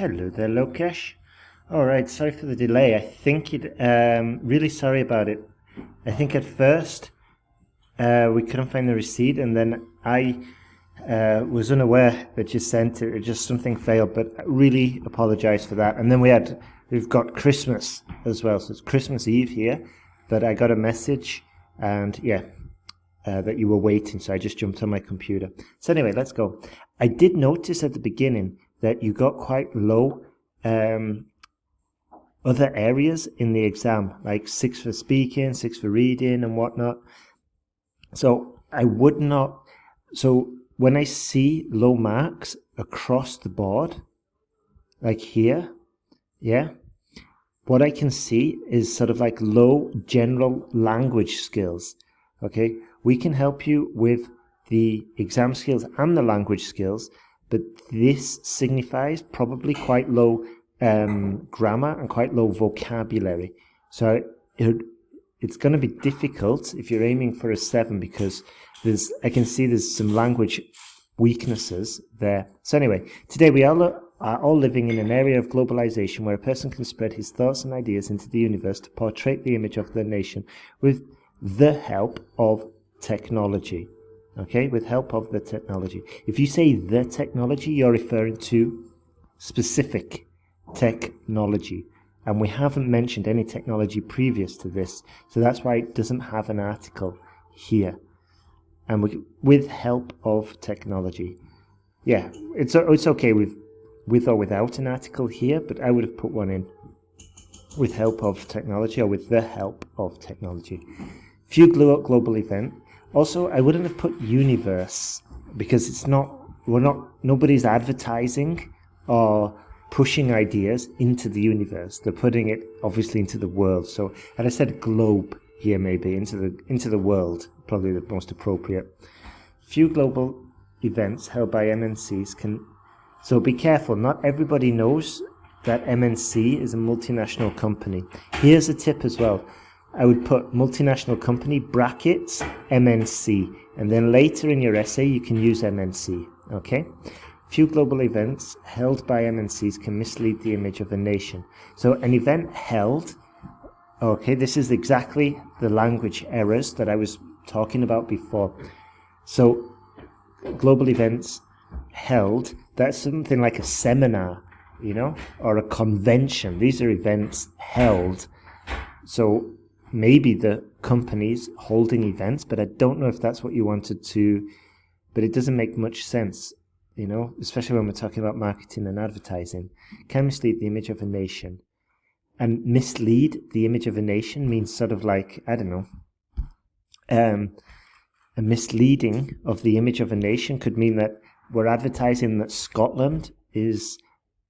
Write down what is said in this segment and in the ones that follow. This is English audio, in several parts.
Hello there, Lokesh. All right, sorry for the delay. I think really sorry about it. I think at first we couldn't find the receipt, and then I was unaware that you sent it. Just something failed, but I really apologize for that. And then we've got Christmas as well, so it's Christmas Eve here. But I got a message, and that you were waiting, so I just jumped on my computer. So anyway, let's go. I did notice at the beginning that you got quite low other areas in the exam, like 6 for speaking, 6 for reading and whatnot. So when I see low marks across the board, like here, what I can see is sort of like low general language skills. Okay, we can help you with the exam skills and the language skills, but this signifies probably quite low grammar and quite low vocabulary. So it's going to be difficult if you're aiming for a 7, because I can see there's some language weaknesses there. So anyway, today we are all living in an area of globalization where a person can spread his thoughts and ideas into the universe to portray the image of their nation with the help of technology. Okay, with help of the technology. If you say the technology, you're referring to specific technology. And we haven't mentioned any technology previous to this, so that's why it doesn't have an article here. And with help of technology. Yeah, it's okay with or without an article here, but I would have put one in with help of technology or with the help of technology. Few global event. Also, I wouldn't have put universe, because nobody's advertising or pushing ideas into the universe. They're putting it obviously into the world. So had I said globe here, maybe into the world, probably the most appropriate. Few global events held by MNCs can. So be careful. Not everybody knows that MNC is a multinational company. Here's a tip as well. I would put multinational company brackets MNC, and then later in your essay you can use MNC. Okay. Few global events held by MNCs can mislead the image of a nation. So an event held, okay, this is exactly the language errors that I was talking about before. So global events held, that's something like a seminar, or a convention. These are events held. So maybe the company's holding events, but I don't know if that's what you wanted to, but it doesn't make much sense. Especially when we're talking about marketing and advertising. Can mislead the image of a nation. And mislead the image of a nation means sort of like, I don't know, a misleading of the image of a nation could mean that we're advertising that Scotland is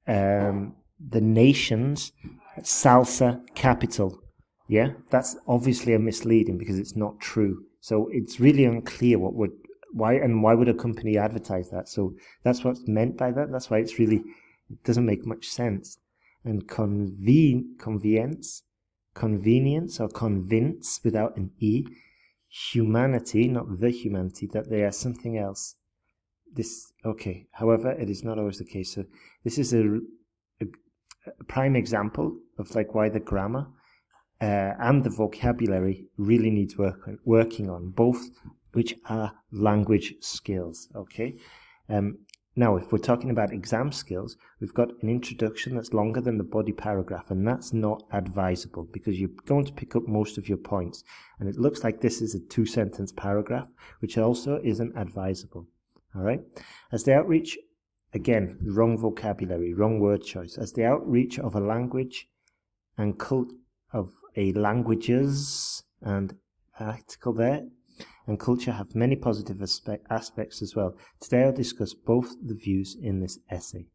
the nation's salsa capital. Yeah, that's obviously a misleading because it's not true. So it's really unclear why would a company advertise that? So that's what's meant by that. That's why it doesn't make much sense. And convenience or convince without an E, humanity, not the humanity, that they are something else. However, it is not always the case. So this is a prime example of like why the grammar and the vocabulary really needs working on, both which are language skills. Okay. Now, if we're talking about exam skills, we've got an introduction that's longer than the body paragraph, and that's not advisable because you're going to pick up most of your points. And it looks like this is a 2-sentence paragraph, which also isn't advisable. All right. As the outreach, again, wrong vocabulary, wrong word choice. As the outreach of a language and languages and article there and culture have many positive aspects as well. Today I'll discuss both the views in this essay.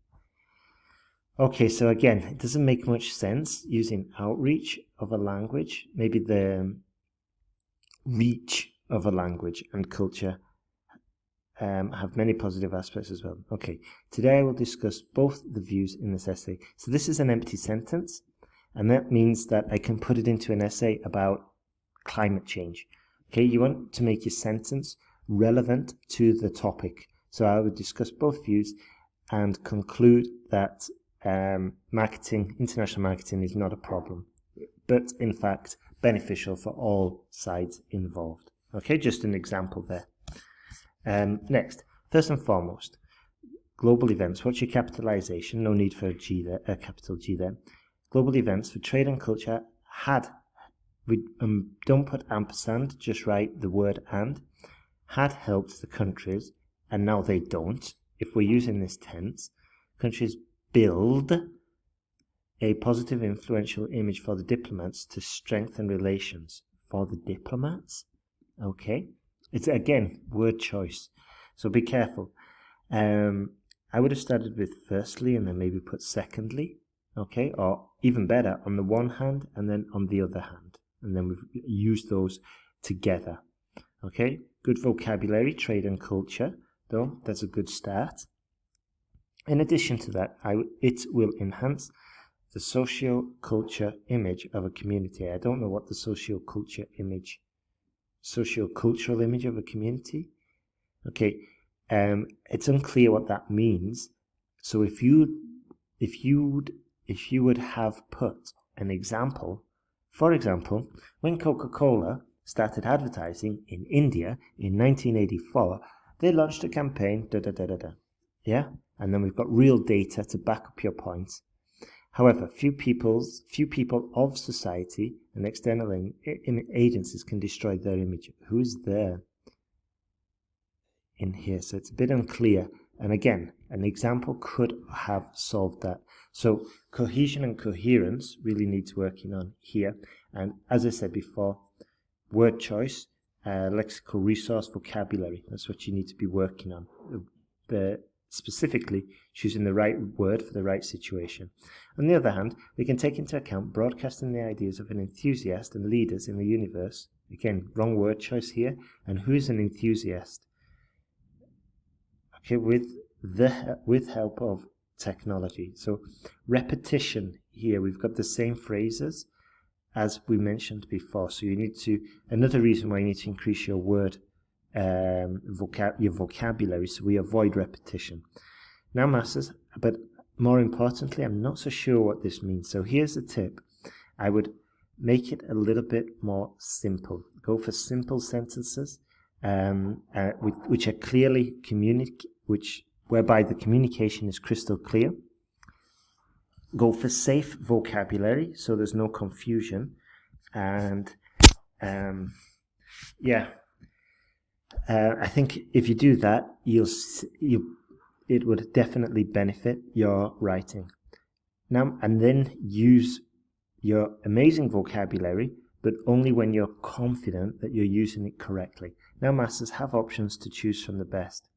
Okay, so again, it doesn't make much sense using outreach of a language, maybe the reach of a language and culture have many positive aspects as well. Okay, today I will discuss both the views in this essay. So this is an empty sentence, and that means that I can put it into an essay about climate change. Okay, you want to make your sentence relevant to the topic. So I would discuss both views and conclude that marketing, international marketing is not a problem, but in fact beneficial for all sides involved. Okay, just an example there. Next, first and foremost, global events. What's your capitalization? No need for a capital G there. Global events for trade and culture don't put ampersand, just write the word and, had helped the countries, and now they don't. If we're using this tense, countries build a positive influential image for the diplomats to strengthen relations. For the diplomats? Okay. It's again word choice. So be careful. I would have started with firstly and then maybe put secondly. Okay, or even better, on the one hand and then on the other hand. And then we've used those together. Okay, good vocabulary, trade and culture, though, that's a good start. In addition to that, it will enhance the socio-culture image of a community. I don't know what the socio-cultural image of a community. Okay, it's unclear what that means. So if you would have put an example, for example, when Coca-Cola started advertising in India in 1984, they launched a campaign, yeah, and then we've got real data to back up your points. However, few people of society and external agencies can destroy their image. Who's there in here? So it's a bit unclear. And again, an example could have solved that. So cohesion and coherence really needs working on here. And as I said before, word choice, lexical resource, vocabulary. That's what you need to be working on. Specifically, choosing the right word for the right situation. On the other hand, we can take into account broadcasting the ideas of an enthusiast and leaders in the universe. Again, wrong word choice here. And who is an enthusiast? Okay, with help of technology. So repetition here, we've got the same phrases as we mentioned before. So you need to, another reason why you need to increase your word, your vocabulary, so we avoid repetition. Now, masters, but more importantly, I'm not so sure what this means. So here's a tip. I would make it a little bit more simple. Go for simple sentences, which are clearly whereby the communication is crystal clear. Go for safe vocabulary, so there's no confusion. And I think if you do that, it would definitely benefit your writing. Now, and then use your amazing vocabulary, but only when you're confident that you're using it correctly. Now, masters, have options to choose from the best.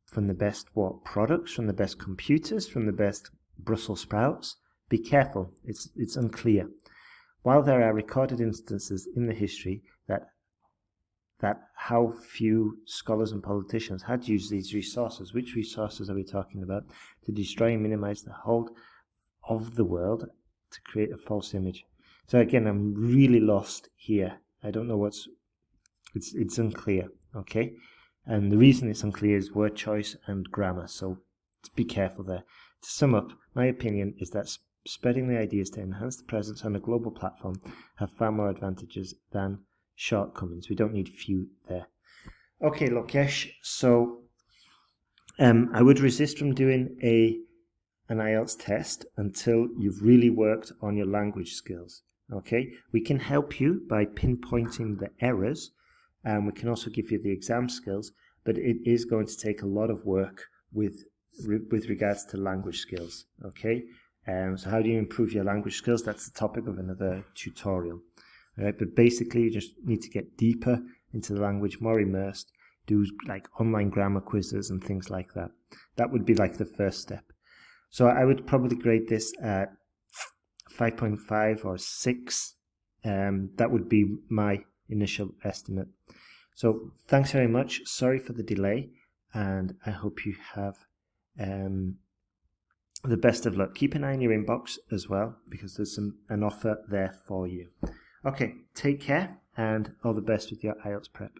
From the best what? Products? From the best computers? From the best Brussels sprouts? Be careful, it's unclear. While there are recorded instances in the history that how few scholars and politicians had used these resources, which resources are we talking about? To destroy and minimize the hold of the world to create a false image. So again, I'm really lost here. I don't know it's unclear, okay? And the reason it's unclear is word choice and grammar, so be careful there. To sum up, my opinion is that spreading the ideas to enhance the presence on a global platform have far more advantages than shortcomings. We don't need few there. Okay, Lokesh, so I would resist from doing an IELTS test until you've really worked on your language skills. Okay, we can help you by pinpointing the errors, and we can also give you the exam skills, but it is going to take a lot of work with regards to language skills. Okay, so how do you improve your language skills? That's the topic of another tutorial. All right, but basically you just need to get deeper into the language, more immersed, do like online grammar quizzes and things like that. That would be like the first step. So I would probably grade this at 5.5 or 6. That would be my initial estimate. So thanks very much. Sorry for the delay, and I hope you have the best of luck. Keep an eye on your inbox as well, because there's an offer there for you. Okay, take care and all the best with your IELTS prep.